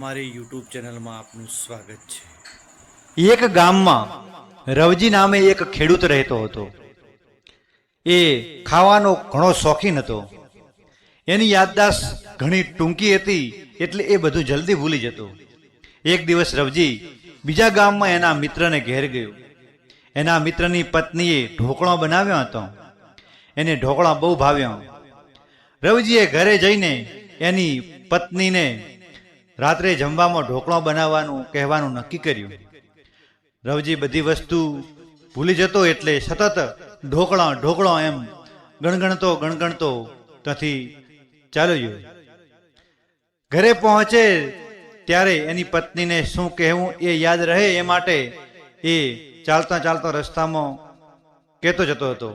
અમારી યુટ્યુબ ચેનલમાં આપનું સ્વાગત છે। એક ગામમાં રવજી નામે એક ખેડૂત રહેતો હતો। એ ખાવાનો ઘણો શોખીન હતો। એની યાદદાસ્ત ઘણી ટૂંકી હતી, એટલે એ બધું જલ્દી ભૂલી જતો। એક દિવસ રવજી બીજા ગામમાં એના મિત્રને ઘેર ગયો। એના મિત્રની પત્નીએ ઢોકળો બનાવ્યો હતો। એને ઢોકળા બહુ ભાવ્યા। રવજીએ ઘરે જઈને એની પત્નીને રાત્રે જમવામાં ઢોકળો બનાવવાનું કહેવાનું નક્કી કર્યું। રવજી બધી વસ્તુ ભૂલી જતો, એટલે સતત ઢોકળો એમ ગણગણતો ત્યાંથી ચાલ્યો ગયો। ઘરે પહોંચે ત્યારે એની પત્નીને શું કહેવું એ યાદ રહે એ માટે એ ચાલતા રસ્તામાં કહેતો જતો હતો।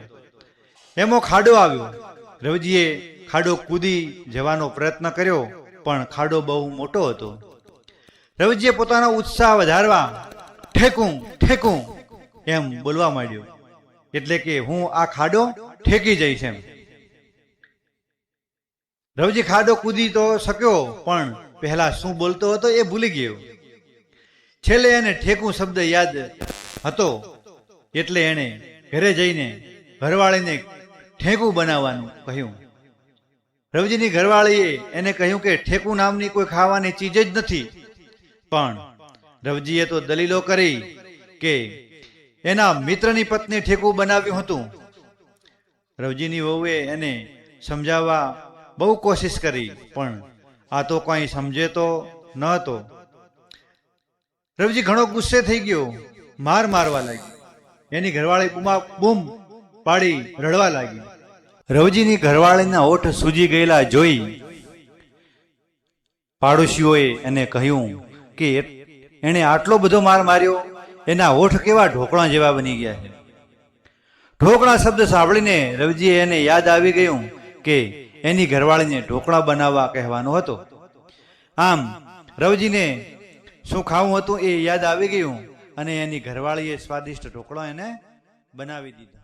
એમાં ખાડો આવ્યો। રવજીએ ખાડો કૂદી જવાનો પ્રયત્ન કર્યો, પણ ખાડો બહુ મોટો હતો। રવજીએ પોતાનો ઉત્સાહ વધારવા ઠેકું એમ બોલવા માંડ્યો, એટલે કે હું આ ખાડો ઠેકી જઈશ એમ। રવજી ખાડો કૂદી તો શક્યો, પણ પહેલા શું બોલતો હતો એ ભૂલી ગયો। છેલ્લે એને ઠેકું શબ્દ યાદ હતો, એટલે એણે ઘરે જઈને ઘરવાળીને ઠેકું બનાવવાનું કહ્યું। રવજીની ઘરવાળીએ એને કહ્યું કે ઠેકું નામની કોઈ ખાવાની ચીજ જ નથી। પણ રવજીએ તો દલીલો કરી કે એના મિત્રની પત્ની ઠેકું બનાવ્યું હતું। રવજીની વહુએ એને સમજાવવા બહુ કોશિશ કરી, પણ આ તો કોઈ સમજે તો ન હતો। રવજી ઘણો ગુસ્સે થઈ ગયો, મારવા લાગ્યો। એની ઘરવાળી બૂમ પાડી રડવા લાગી। રવજીની ઘરવાળીના હોઠ સૂજી ગયેલા જોઈ પાડોશીઓએ એને કહ્યું કે એણે આટલો બધો માર માર્યો, એના હોઠ કેવા ઢોકળા જેવા બની ગયા છે। ઢોકળા શબ્દ સાંભળીને રવજીએ એને યાદ આવી ગયું કે એની ઘરવાળીને ઢોકળા બનાવવા કહેવાનો હતો। આમ રવજીને શું ખાવું હતું એ યાદ આવી ગયું, અને એની ઘરવાળીએ સ્વાદિષ્ટ ઢોકળા એને બનાવી દીધા।